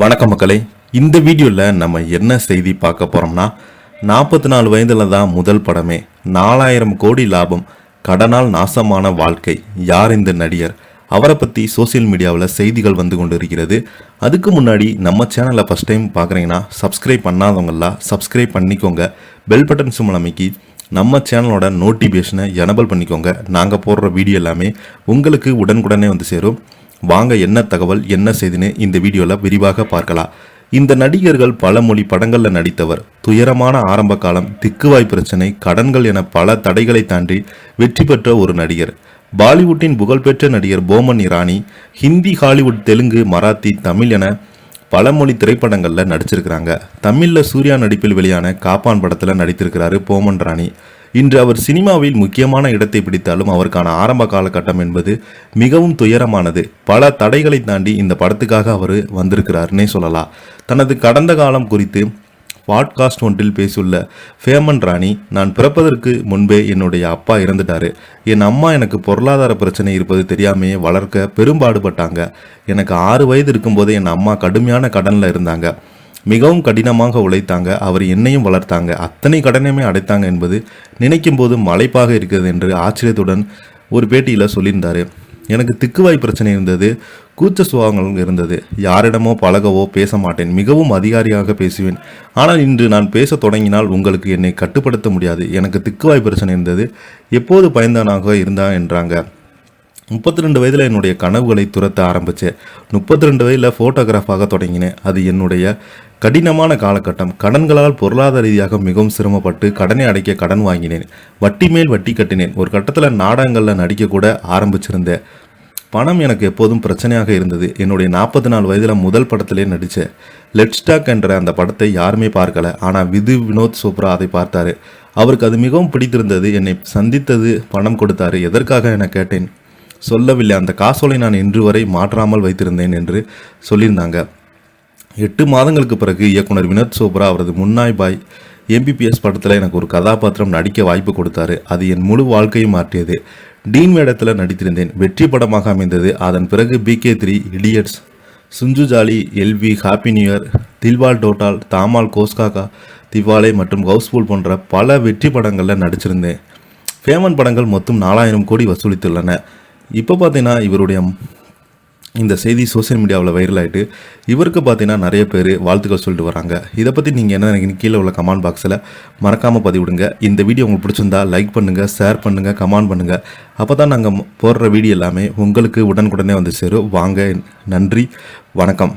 வணக்கம் மக்களே. இந்த வீடியோவில் நம்ம என்ன செய்தி பார்க்க போகிறோம்னா, 44 வயதில் தான் முதல் படமே, 4000 கோடி லாபம், கடனால் நாசமான வாழ்க்கை, யார் இந்த நடிகர், அவரை பற்றி சோசியல் மீடியாவில் செய்திகள் வந்து கொண்டு இருக்கிறது. அதுக்கு முன்னாடி நம்ம சேனலை ஃபஸ்ட் டைம் பார்க்குறீங்கன்னா சப்ஸ்கிரைப் பண்ணாதவங்களாம் சப்ஸ்கிரைப் பண்ணிக்கோங்க. பெல் பட்டன் சிம்பல் அமைக்கி நம்ம சேனலோட நோட்டிஃபிகேஷனை எனபிள் பண்ணிக்கோங்க. நாங்கள் போடுற வீடியோ எல்லாமே உங்களுக்கு உடனுக்குடனே வந்து சேரும். வாங்க என்ன தகவல் என்ன செய்தின்னு இந்த வீடியோவில் விரிவாக பார்க்கலாம். இந்த நடிகர்கள் பல மொழி படங்களில் நடித்தவர். துயரமான ஆரம்ப காலம், திக்குவாய் பிரச்சனை, கடன்கள் என பல தடைகளை தாண்டி வெற்றி பெற்ற ஒரு நடிகர். பாலிவுட்டின் புகழ்பெற்ற நடிகர் போமன் இரானி ஹிந்தி, ஹாலிவுட், தெலுங்கு, மராத்தி, தமிழ் என பல மொழி திரைப்படங்களில் நடிச்சிருக்கிறாங்க. தமிழில் சூர்யா நடிப்பில் வெளியான காப்பான் படத்தில் நடித்திருக்கிறாரு போமன் இரானி. இன்று அவர் சினிமாவில் முக்கியமான இடத்தை பிடித்தாலும் அவருக்கான ஆரம்ப காலகட்டம் என்பது மிகவும் துயரமானது. பல தடைகளை தாண்டி இந்த படத்துக்காக அவர் வந்திருக்கிறாருன்னே சொல்லலாம். தனது கடந்த காலம் குறித்து பாட்காஸ்ட் ஒன்றில் பேசியுள்ள போமன் இரானி, நான் பிறப்பதற்கு முன்பே என்னுடைய அப்பா இறந்துட்டாரு. என் அம்மா எனக்கு பொருளாதார பிரச்சனை இருப்பது தெரியாமையே வளர்க்க பெரும்பாடுபட்டாங்க. எனக்கு 6 வயது இருக்கும்போதே என் அம்மா கடுமையான கடனில் இருந்தாங்க. மிகவும் கடினமாக உழைத்தாங்க. அவர் என்னையும் வளர்த்தாங்க. அத்தனை கடனையுமே அடைத்தாங்க என்பது நினைக்கும் போது மலைப்பாக இருக்கிறது என்று ஆச்சரியத்துடன் ஒரு பேட்டியில் சொல்லியிருந்தார். எனக்கு திக்குவாய் பிரச்சனை இருந்தது, கூச்ச சுபாவங்கள் இருந்தது. யாரிடமோ பழகவோ பேச மாட்டேன். மிகவும் அதிகாரியாக பேசுவேன். ஆனால் இன்று நான் பேச தொடங்கினால் உங்களுக்கு என்னை கட்டுப்படுத்த முடியாது. எனக்கு திக்குவாய் பிரச்சனை இருந்தது. எப்போது பயந்தானாக இருந்தான் என்றாங்க. 32 வயதில் என்னுடைய கனவுகளை துரத்த ஆரம்பித்தேன். 32 வயதில் ஃபோட்டோகிராஃபாக தொடங்கினேன். அது என்னுடைய கடினமான காலகட்டம். கடன்களால் பொருளாதார ரீதியாக மிகவும் சிரமப்பட்டு கடனை அடைக்க கடன் வாங்கினேன். வட்டி மேல் வட்டி கட்டினேன். ஒரு கட்டத்தில் நாடகங்களில் நடிக்க கூட ஆரம்பிச்சிருந்தேன். பணம் எனக்கு எப்போதும் பிரச்சனையாக இருந்தது. என்னுடைய 44 வயதில் முதல் படத்திலே நடித்தேன். லெட்ஸ் டாக் என்ற அந்த படத்தை யாருமே பார்க்கல. ஆனால் வினோத் சோப்ரா அதை பார்த்தாரு. அவருக்கு அது மிகவும் பிடித்திருந்தது. என்னை சந்தித்தது, பணம் கொடுத்தாரு. எதற்காக என கேட்டேன். சொல்லவில்லை. அந்த காசோலை நான் இன்று வரை மாற்றாமல் வைத்திருந்தேன் என்று சொல்லியிருந்தாங்க. 8 மாதங்களுக்கு பிறகு இயக்குனர் வினோத் சோப்ரா அவரது முன்னாய் பாய் எம்பிபிஎஸ் படத்தில் எனக்கு ஒரு கதாபாத்திரம் நடிக்க வாய்ப்பு கொடுத்தாரு. அது என் முழு வாழ்க்கையும் மாற்றியது. டீன் வேடத்தில் நடித்திருந்தேன். வெற்றி படமாக அமைந்தது. அதன் பிறகு BK3, இடியட்ஸ், சுஞ்சுஜாலி, எல்வி, Happy New Year, Dilwale Total, Dhamaal, கோஸ்காகா, திவாலே மற்றும் ஹவுஸ்ஃபுல் போன்ற பல வெற்றி படங்களில் நடிச்சிருந்தேன். போமன் படங்கள் மொத்தம் 4000 கோடி வசூலித்துள்ளன. இப்போ பார்த்தீங்கன்னா இவருடைய இந்த செய்தி சோசியல் மீடியாவில் வைரல் ஆகிட்டு இவருக்கு பார்த்தீங்கன்னா நிறைய பேர் வாழ்த்துக்கள் சொல்லிட்டு வராங்க. இதை பற்றி நீங்கள் என்ன நினைக்கிறீங்க கீழே உள்ள கமெண்ட் பாக்ஸில் மறக்காமல் பதிவிடுங்க. இந்த வீடியோ உங்களுக்கு பிடிச்சிருந்தா லைக் பண்ணுங்கள், ஷேர் பண்ணுங்கள், கமெண்ட் பண்ணுங்கள். அப்போ தான் நாங்கள் போடுற வீடியோ எல்லாமே உங்களுக்கு உடனுக்குடனே வந்து சேரும். வாங்க, நன்றி, வணக்கம்.